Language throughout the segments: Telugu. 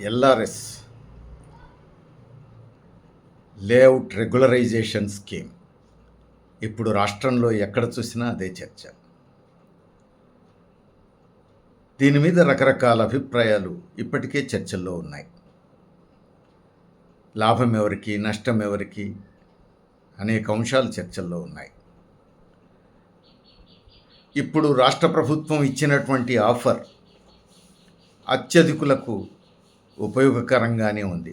ఎల్ఆర్ఎస్ లేఅవుట్ రెగ్యులరైజేషన్ స్కీమ్ ఇప్పుడు రాష్ట్రంలో ఎక్కడ చూసినా అదే చర్చ. దీని మీద రకరకాల అభిప్రాయాలు ఇప్పటికే చర్చల్లో ఉన్నాయి. లాభం ఎవరికి, నష్టం ఎవరికి అనేక అంశాలు చర్చల్లో ఉన్నాయి. ఇప్పుడు రాష్ట్ర ప్రభుత్వం ఇచ్చినటువంటి ఆఫర్ అత్యధికులకు ఉపయోగకరంగానే ఉంది,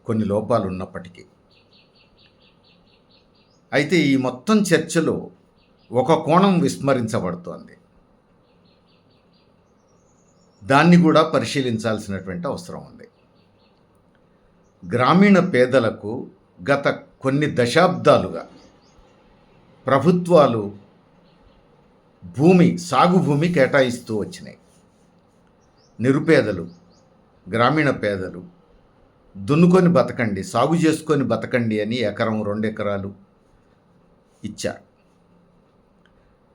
కొన్ని లోపాలు ఉన్నప్పటికీ. అయితే ఈ మొత్తం చర్చలో ఒక కోణం విస్మరించబడుతోంది. దాన్ని కూడా పరిశీలించాల్సినటువంటి అవసరం ఉంది. గ్రామీణ పేదలకు గత కొన్ని దశాబ్దాలుగా ప్రభుత్వాలు సాగు భూమి కేటాయిస్తూ వచ్చినాయి. నిరుపేదలు, గ్రామీణ పేదలు దున్నుకొని బతకండి, సాగు చేసుకొని బతకండి అని 1-2 ఎకరాలు ఇచ్చారు.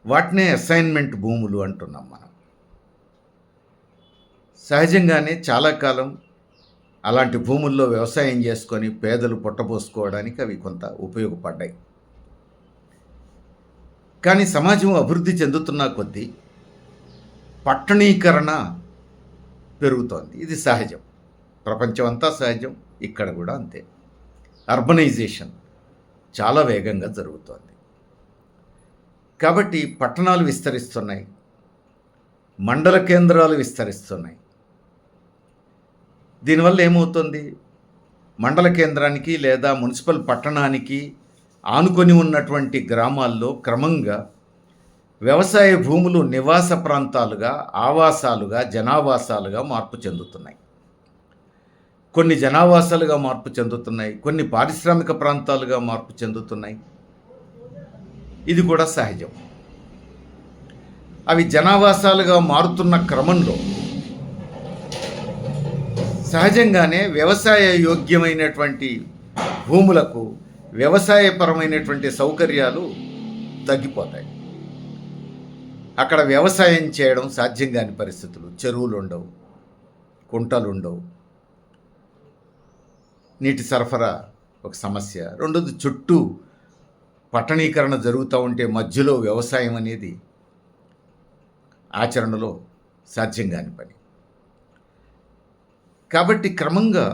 వాటినే అసైన్మెంట్ భూములు అంటున్నాం మనం. సహజంగానే చాలా కాలం అలాంటి భూముల్లో వ్యవసాయం చేసుకొని పేదలు పొట్టపోసుకోవడానికి అవి కొంత ఉపయోగపడ్డాయి. కానీ సమాజం అభివృద్ధి చెందుతున్న కొద్దీ పట్టణీకరణ పెరుగుతోంది. ఇది సహజం, ప్రపంచం అంతా సహజం, ఇక్కడ కూడా అంతే. అర్బనైజేషన్ చాలా వేగంగా జరుగుతోంది. కాబట్టి పట్టణాలు విస్తరిస్తున్నాయి, మండల కేంద్రాలు విస్తరిస్తున్నాయి. దీనివల్ల ఏమవుతుంది? మండల కేంద్రానికి లేదా మున్సిపల్ పట్టణానికి ఆనుకొని ఉన్నటువంటి గ్రామాల్లో క్రమంగా వ్యవసాయ భూములు నివాస ప్రాంతాలుగా, ఆవాసాలుగా, జనావాసాలుగా మార్పు చెందుతున్నాయి. కొన్ని జనావాసాలుగా మార్పు చెందుతున్నాయి, కొన్ని పారిశ్రామిక ప్రాంతాలుగా మార్పు చెందుతున్నాయి. ఇది కూడా సహజం. అవి జనావాసాలుగా మారుతున్న క్రమంలో సహజంగానే వ్యవసాయ యోగ్యమైనటువంటి భూములకు వ్యవసాయపరమైనటువంటి సౌకర్యాలు తగ్గిపోతాయి. అక్కడ వ్యవసాయం చేయడం సాధ్యం కాని పరిస్థితులు. చెరువులు ఉండవు, కుంటలు ఉండవు, నీటి సరఫరా ఒక సమస్య. రెండోది, చుట్టూ పట్టణీకరణ జరుగుతూ ఉంటే మధ్యలో వ్యవసాయం అనేది ఆచరణలో సాధ్యం కాని పని. కాబట్టి క్రమంగా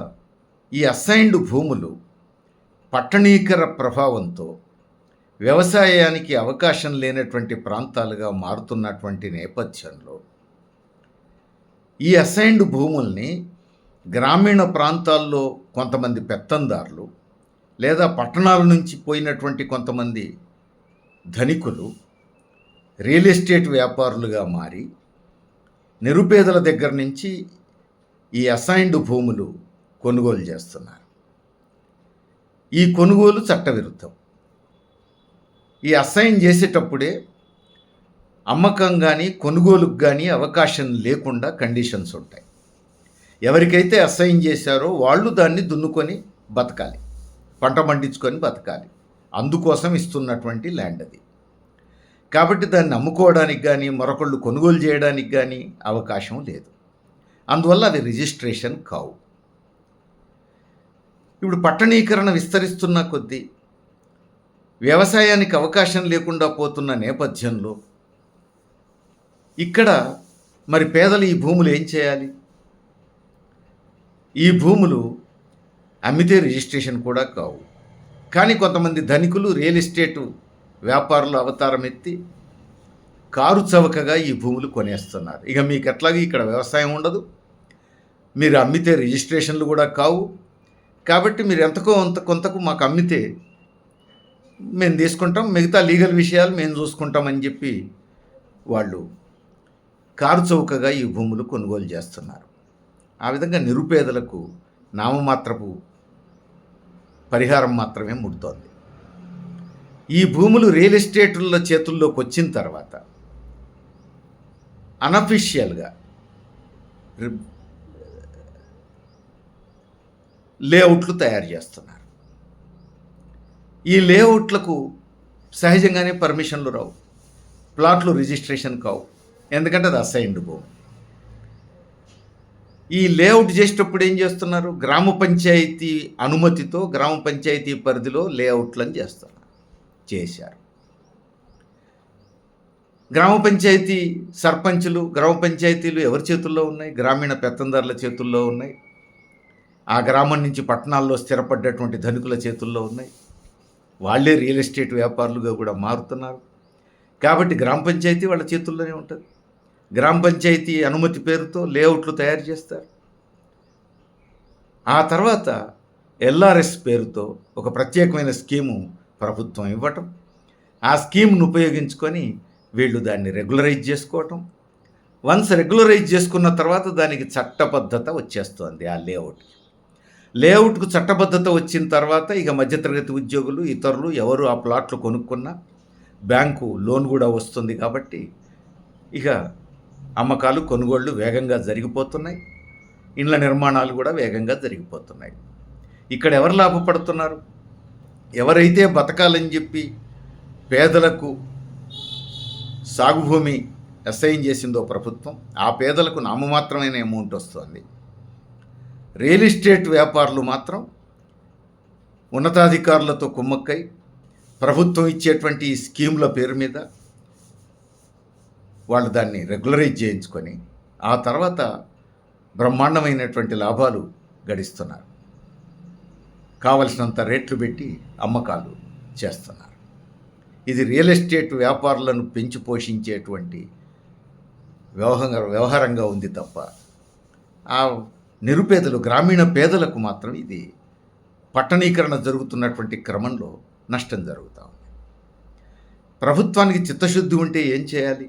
ఈ అసైన్డ్ భూములు పట్టణీకర ప్రభావంతో వ్యవసాయానికి అవకాశం లేనటువంటి ప్రాంతాలుగా మారుతున్నటువంటి నేపథ్యంలో ఈ అసైన్డ్ భూముల్ని గ్రామీణ ప్రాంతాల్లో కొంతమంది పెత్తందారులు లేదా పట్టణాల నుంచి పోయినటువంటి కొంతమంది ధనికులు రియల్ ఎస్టేట్ వ్యాపారులుగా మారి నిరుపేదల దగ్గర నుంచి ఈ అసైన్డ్ భూములు కొనుగోలు చేస్తున్నారు. ఈ కొనుగోలు చట్టవిరుద్ధం. ఈ అసైన్ చేసేటప్పుడే అమ్మకం కానీ కొనుగోలుకు కానీ అవకాశం లేకుండా కండిషన్స్ ఉంటాయి. ఎవరికైతే అసైన్ చేశారో వాళ్ళు దాన్ని దున్నుకొని బతకాలి, పంట పండించుకొని బతకాలి. అందుకోసం ఇస్తున్నటువంటి ల్యాండ్ అది. కాబట్టి దాన్ని అమ్ముకోవడానికి కానీ మరొకళ్ళు కొనుగోలు చేయడానికి కానీ అవకాశం లేదు. అందువల్ల అవి రిజిస్ట్రేషన్ కావు. ఇప్పుడు పట్టణీకరణ విస్తరిస్తున్న కొద్దీ వ్యవసాయానికి అవకాశం లేకుండా పోతున్న నేపథ్యంలో ఇక్కడ మరి పేదలు ఈ భూములు ఏం చేయాలి? ఈ భూములు అమ్మితే రిజిస్ట్రేషన్ కూడా కావు. కానీ కొంతమంది ధనికులు రియల్ ఎస్టేటు వ్యాపారులు అవతారం ఎత్తి కారు చవకగా ఈ భూములు కొనేస్తున్నారు. ఇక మీకు ఎట్లాగే ఇక్కడ వ్యవసాయం ఉండదు, మీరు అమ్మితే రిజిస్ట్రేషన్లు కూడా కావు. కాబట్టి మీరు ఎంతకో కొంతకు మాకు అమ్మితే మేము తీసుకుంటాం, మిగతా లీగల్ విషయాలు మేము చూసుకుంటామని చెప్పి వాళ్ళు కారు చౌకగా ఈ భూములు కొనుగోలు చేస్తున్నారు. ఆ విధంగా నిరుపేదలకు నామమాత్రపు పరిహారం మాత్రమే ముడుతోంది. ఈ భూములు రియల్ ఎస్టేట్ల చేతుల్లోకి వచ్చిన తర్వాత అనఫిషియల్గా లేఅవుట్లు తయారు చేస్తున్నారు. ఈ లేఅవుట్లకు సహజంగానే పర్మిషన్లు రావు, ప్లాట్లు రిజిస్ట్రేషన్ కావు. ఎందుకంటే అది అసైన్డ్ భూమి. ఈ లేఅవుట్ చేసేటప్పుడు ఏం చేస్తున్నారు? గ్రామ పంచాయతీ అనుమతితో గ్రామ పంచాయతీ పరిధిలో లేఅవుట్‌లని చేశారు. గ్రామ పంచాయతీ సర్పంచులు, గ్రామ పంచాయతీలు ఎవరి చేతుల్లో ఉన్నాయి? గ్రామీణ పెత్తందారుల చేతుల్లో ఉన్నాయి. ఆ గ్రామం నుంచి పట్టణాల్లో స్థిరపడ్డటువంటి ధనికుల చేతుల్లో ఉన్నాయి. వాళ్ళే రియల్ ఎస్టేట్ వ్యాపారులుగా కూడా మారుతున్నారు. కాబట్టి గ్రామ పంచాయతీ వాళ్ళ చేతుల్లోనే ఉంటుంది. గ్రామ పంచాయతీ అనుమతి పేరుతో లేఅవుట్లు తయారు చేస్తారు. ఆ తర్వాత ఎల్ఆర్ఎస్ పేరుతో ఒక ప్రత్యేకమైన స్కీము ప్రభుత్వం ఇవ్వటం, ఆ స్కీమ్ను ఉపయోగించుకొని వీళ్ళు దాన్ని రెగ్యులరైజ్ చేసుకోవటం. వన్స్ రెగ్యులరైజ్ చేసుకున్న తర్వాత దానికి చట్టబద్ధత వచ్చేస్తుంది. ఆ లేఅవుట్కు చట్టబద్ధత వచ్చిన తర్వాత ఇక మధ్యతరగతి ఉద్యోగులు, ఇతరులు ఎవరు ఆ ప్లాట్లు కొనుక్కున్నా బ్యాంకు లోన్ కూడా వస్తుంది. కాబట్టి ఇక అమ్మకాలు, కొనుగోళ్లు వేగంగా జరిగిపోతున్నాయి. ఇండ్ల నిర్మాణాలు కూడా వేగంగా జరిగిపోతున్నాయి. ఇక్కడ ఎవరు లాభపడుతున్నారు? ఎవరైతే బతకాలని చెప్పి పేదలకు సాగు భూమి అసైన్ చేసిందో ప్రభుత్వం, ఆ పేదలకు నామమాత్రమైన అమౌంట్ వస్తుంది. రియల్ ఎస్టేట్ వ్యాపారులు మాత్రం ఉన్నతాధికారులతో కుమ్మక్కై ప్రభుత్వం ఇచ్చేటువంటి ఈ స్కీముల పేరు మీద వాళ్ళు దాన్ని రెగ్యులరైజ్ చేయించుకొని ఆ తర్వాత బ్రహ్మాండమైనటువంటి లాభాలు గడిస్తున్నారు. కావలసినంత రేట్లు పెట్టి అమ్మకాలు చేస్తున్నారు. ఇది రియల్ ఎస్టేట్ వ్యాపారులను పెంచి పోషించేటువంటి వ్యవహారంగా ఉంది తప్ప ఆ నిరుపేదలు, గ్రామీణ పేదలకు మాత్రం ఇది పట్టణీకరణ జరుగుతున్నటువంటి క్రమంలో నష్టం జరుగుతూ ఉంది. ప్రభుత్వానికి చిత్తశుద్ధి ఉంటే ఏం చేయాలి?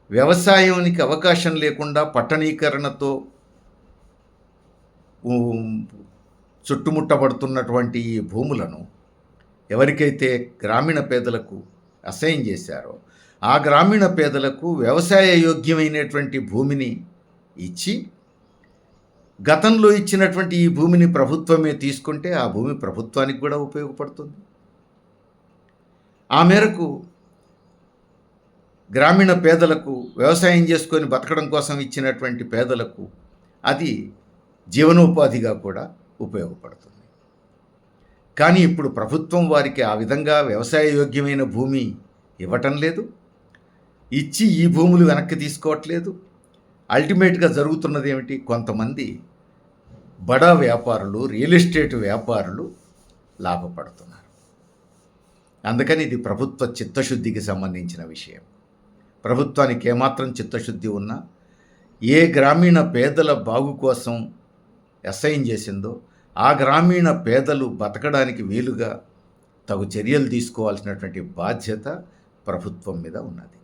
వ్యవసాయానికి అవకాశం లేకుండా పట్టణీకరణతో చుట్టుముట్టబడుతున్నటువంటి ఈ భూములను ఎవరికైతే గ్రామీణ పేదలకు అసైన్ చేశారో ఆ గ్రామీణ పేదలకు వ్యవసాయ యోగ్యమైనటువంటి భూమిని ఇచ్చి, గతంలో ఇచ్చినటువంటి ఈ భూమిని ప్రభుత్వమే తీసుకుంటే ఆ భూమి ప్రభుత్వానికి కూడా ఉపయోగపడుతుంది. ఆ మేరకు గ్రామీణ పేదలకు, వ్యవసాయం చేసుకొని బతకడం కోసం ఇచ్చినటువంటి పేదలకు అది జీవనోపాధిగా కూడా ఉపయోగపడుతుంది. కానీ ఇప్పుడు ప్రభుత్వం వారికి ఆ విధంగా వ్యవసాయ యోగ్యమైన భూమి ఇవ్వటం లేదు, ఇచ్చి ఈ భూములు వెనక్కి తీసుకోవట్లేదు. అల్టిమేట్గా జరుగుతున్నది ఏమిటి? కొంతమంది బడా వ్యాపారులు, రియల్ ఎస్టేట్ వ్యాపారులు లాభపడుతున్నారు. అందుకని ఇది ప్రభుత్వ చిత్తశుద్ధికి సంబంధించిన విషయం. ప్రభుత్వానికి ఏమాత్రం చిత్తశుద్ధి ఉన్నా ఏ గ్రామీణ పేదల బాగు కోసం అసైన్ చేసిందో ఆ గ్రామీణ పేదలు బతకడానికి వీలుగా తగు చర్యలు తీసుకోవాల్సినటువంటి బాధ్యత ప్రభుత్వం మీద ఉన్నది.